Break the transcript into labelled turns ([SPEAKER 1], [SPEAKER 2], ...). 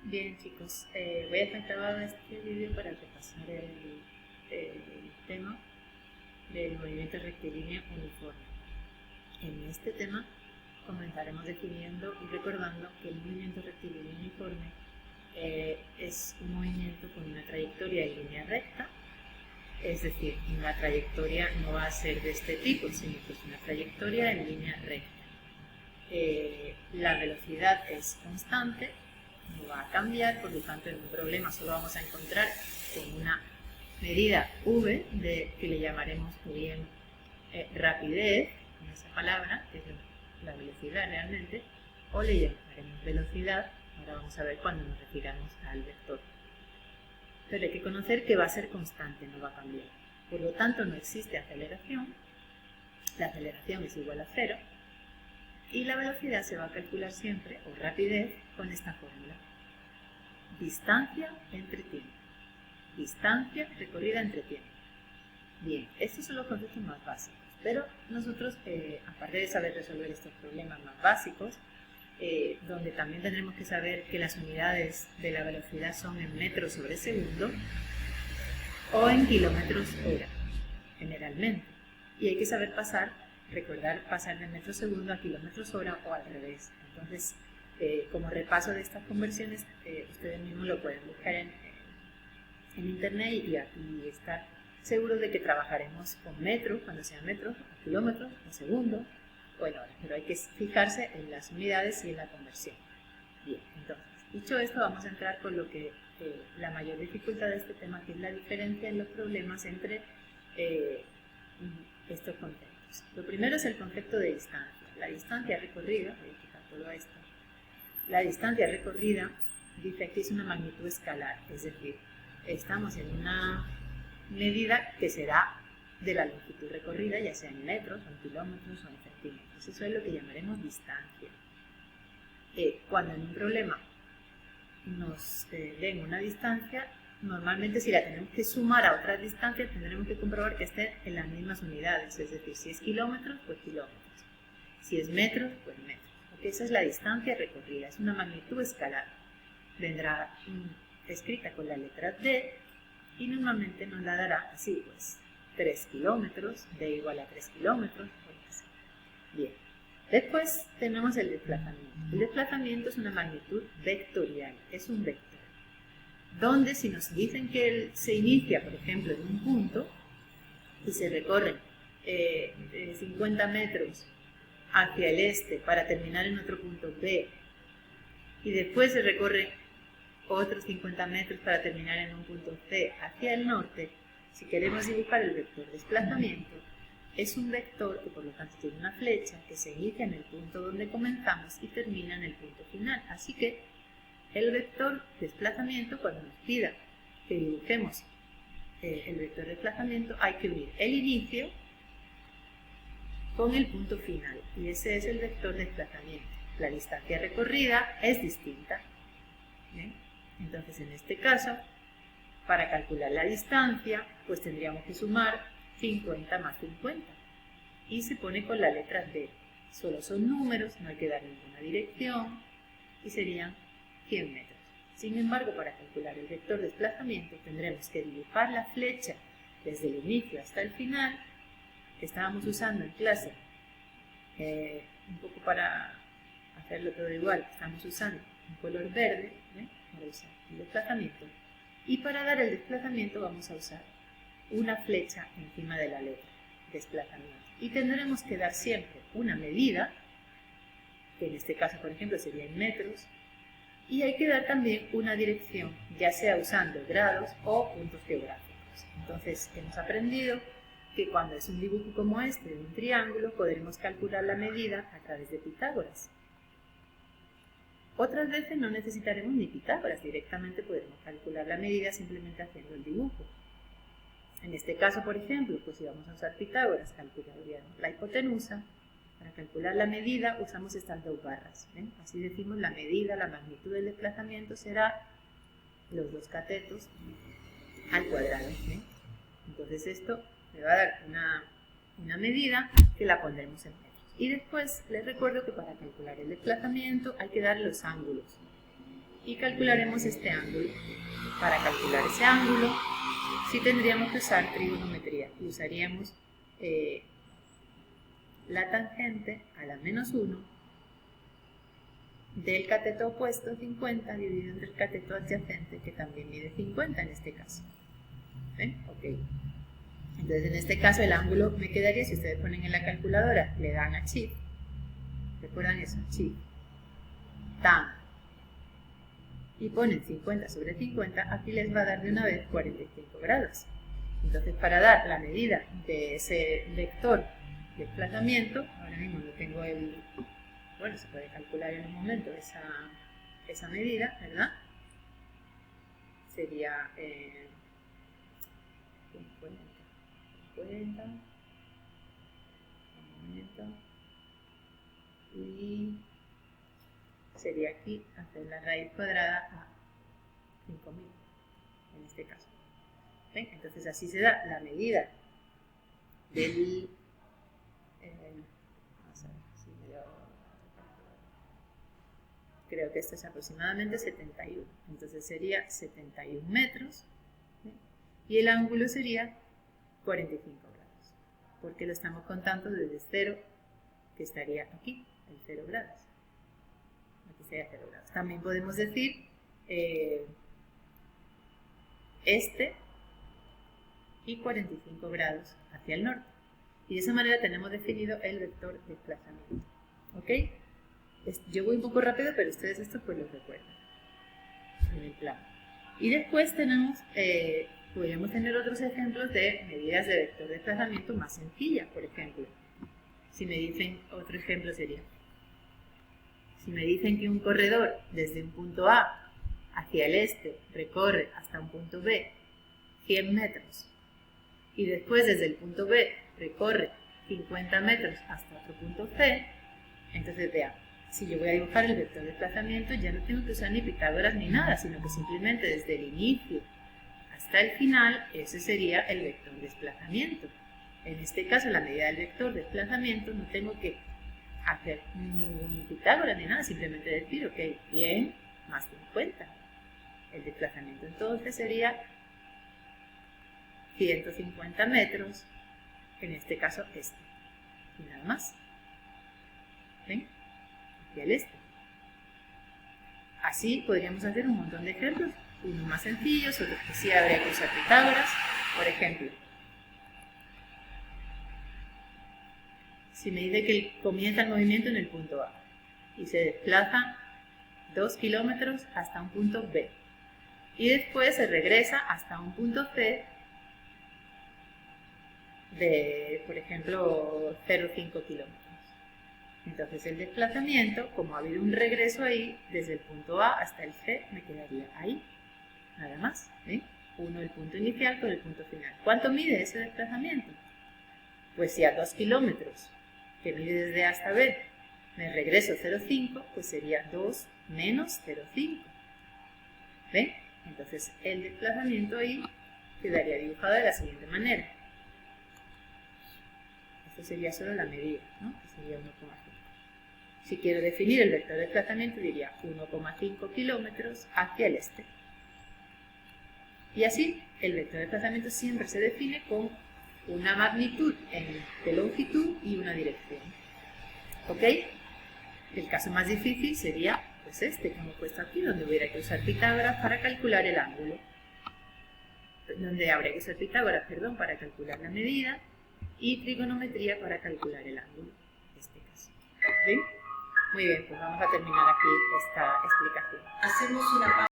[SPEAKER 1] Bien chicos, voy a dejar grabado este vídeo para repasar el tema del movimiento rectilíneo uniforme. En este tema comenzaremos definiendo y recordando que el movimiento rectilíneo uniforme es un movimiento con una trayectoria en línea recta, es decir, la trayectoria no va a ser de este tipo, sino que es una trayectoria en línea recta. La velocidad es constante, no va a cambiar, por lo tanto en un problema solo vamos a encontrar con una medida v que le llamaremos bien rapidez, con esa palabra, que es la velocidad realmente, o le llamaremos velocidad. Ahora vamos a ver cuando nos refiramos al vector. Pero hay que conocer que va a ser constante, no va a cambiar. Por lo tanto no existe aceleración, la aceleración es igual a 0, y la velocidad se va a calcular siempre, o rapidez, con esta fórmula. Distancia entre tiempo. Distancia recorrida entre tiempo. Bien, estos son los conceptos más básicos, pero nosotros, aparte de saber resolver estos problemas más básicos, donde también tendremos que saber que las unidades de la velocidad son en metros sobre segundo o en kilómetros hora, generalmente. Y hay que saber recordar pasar de metros segundo a kilómetros hora o al revés. Entonces, como repaso de estas conversiones, ustedes mismos lo pueden buscar en internet y estar seguros de que trabajaremos con metros, cuando sean metros, o kilómetros, o segundos, o en horas. Pero hay que fijarse en las unidades y en la conversión. Bien, entonces, dicho esto, vamos a entrar con lo que la mayor dificultad de este tema, que es la diferencia en los problemas entre estos conceptos. Lo primero es el concepto de distancia. La distancia recorrida, voy a quitar todo esto. La distancia recorrida dice que es una magnitud escalar, es decir, estamos en una medida que será de la longitud recorrida, ya sea en metros, o en kilómetros, o en centímetros. Eso es lo que llamaremos distancia. Cuando en un problema nos den una distancia, normalmente si la tenemos que sumar a otras distancias, tendremos que comprobar que estén en las mismas unidades, es decir, si es kilómetros, pues kilómetros, si es metros, pues metros. Porque esa es la distancia recorrida, es una magnitud escalar. Vendrá escrita con la letra D y normalmente nos la dará así, pues 3 kilómetros, D igual a 3 kilómetros, pues así. Bien. Después tenemos el desplazamiento. El desplazamiento es una magnitud vectorial, es un vector, donde si nos dicen que se inicia, por ejemplo, en un punto y se recorren 50 metros hacia el este para terminar en otro punto B, y después se recorre otros 50 metros para terminar en un punto C hacia el norte, si queremos dibujar el vector desplazamiento, es un vector que por lo tanto tiene una flecha que se inicia en el punto donde comenzamos y termina en el punto final. Así que el vector desplazamiento, cuando nos pida que dibujemos el vector desplazamiento, hay que unir el inicio con el punto final, y ese es el vector desplazamiento. La distancia recorrida es distinta. ¿Bien? Entonces, en este caso, para calcular la distancia, pues tendríamos que sumar 50 más 50. Y se pone con la letra D. Solo son números, no hay que dar ninguna dirección, y serían 100 metros. Sin embargo, para calcular el vector desplazamiento, tendremos que dibujar la flecha desde el inicio hasta el final, que estábamos usando en clase, un poco para hacerlo todo igual, estamos usando un color verde, para usar el desplazamiento, y para dar el desplazamiento vamos a usar una flecha encima de la letra desplazamiento, y tendremos que dar siempre una medida, que en este caso por ejemplo sería en metros, y hay que dar también una dirección, ya sea usando grados o puntos geográficos. Entonces hemos aprendido que cuando es un dibujo como este de un triángulo podremos calcular la medida a través de Pitágoras. Otras veces no necesitaremos ni Pitágoras, directamente podremos calcular la medida simplemente haciendo el dibujo. En este caso, por ejemplo, pues si vamos a usar Pitágoras, calcularíamos la hipotenusa. Para calcular la medida usamos estas dos barras. Así decimos la medida, la magnitud del desplazamiento será los dos catetos al cuadrado. Entonces esto me va a dar una medida que la pondremos en metros. Y después les recuerdo que para calcular el desplazamiento hay que dar los ángulos. y calcularemos este ángulo. Para calcular ese ángulo, sí tendríamos que usar trigonometría y usaríamos la tangente a la menos 1 del cateto opuesto 50 dividido entre el cateto adyacente, que también mide 50 en este caso. ¿Ven? Ok. Entonces en este caso el ángulo me quedaría, si ustedes ponen en la calculadora, le dan a Shift, recuerdan eso, Shift, tan, y ponen 50 sobre 50, aquí les va a dar de una vez 45 grados. Entonces para dar la medida de ese vector de desplazamiento, ahora mismo no tengo bueno, se puede calcular en un momento esa medida, ¿verdad? Sería 50, un momento, y sería aquí hacer la raíz cuadrada a 5000 en este caso. ¿Ven? Entonces así se da la medida del vamos a ver si creo que esto es aproximadamente 71, entonces sería 71 metros, ¿sí? Y el ángulo sería 45 grados, porque lo estamos contando desde 0, que estaría aquí, el 0 grados. Aquí sería 0 grados. También podemos decir este y 45 grados hacia el norte. Y de esa manera tenemos definido el vector de desplazamiento. ¿Ok? Yo voy un poco rápido, pero ustedes esto pues lo recuerdan en el plano. Y después tenemos, podríamos tener otros ejemplos de medidas de vector de desplazamiento más sencillas. Por ejemplo, si me dicen, otro ejemplo sería, si me dicen que un corredor desde un punto A hacia el este recorre hasta un punto B 100 metros y después desde el punto B recorre 50 metros hasta otro punto C, entonces vean, si yo voy a dibujar el vector de desplazamiento ya no tengo que usar ni Pitágoras ni nada, sino que simplemente desde el inicio hasta el final ese sería el vector de desplazamiento. En este caso, la medida del vector de desplazamiento no tengo que hacer ningún Pitágoras ni nada, simplemente decir, ok, 100 más 50. El desplazamiento entonces sería 150 metros, en este caso este, y nada más. ¿Ven? Hacia el este. Así podríamos hacer un montón de ejemplos, unos más sencillos, otros que sí habría que usar Pitágoras. Por ejemplo, si me dice que comienza el movimiento en el punto A y se desplaza 2 kilómetros hasta un punto B y después se regresa hasta un punto C de, por ejemplo, 0,5 kilómetros. Entonces el desplazamiento, como ha habido un regreso ahí, desde el punto A hasta el C, me quedaría ahí, nada más. ¿Ven? Uno el punto inicial con el punto final. ¿Cuánto mide ese desplazamiento? Pues si a 2 kilómetros, que mide desde A hasta B, me regreso 0,5, pues sería 2 menos 0,5. ¿Ven? Entonces el desplazamiento ahí quedaría dibujado de la siguiente manera. Esto sería solo la medida, ¿no? Que sería 1,5. Si quiero definir el vector de desplazamiento, diría 1,5 kilómetros hacia el este. Y así, el vector de desplazamiento siempre se define con una magnitud de longitud y una dirección. ¿Ok? El caso más difícil sería pues este que hemos puesto aquí, donde hubiera que usar Pitágoras para calcular el ángulo. Donde habría que usar Pitágoras, perdón, para calcular la medida y trigonometría para calcular el ángulo, en este caso. ¿Ven? Muy bien, pues vamos a terminar aquí esta explicación.
[SPEAKER 2] Hacemos una pausa.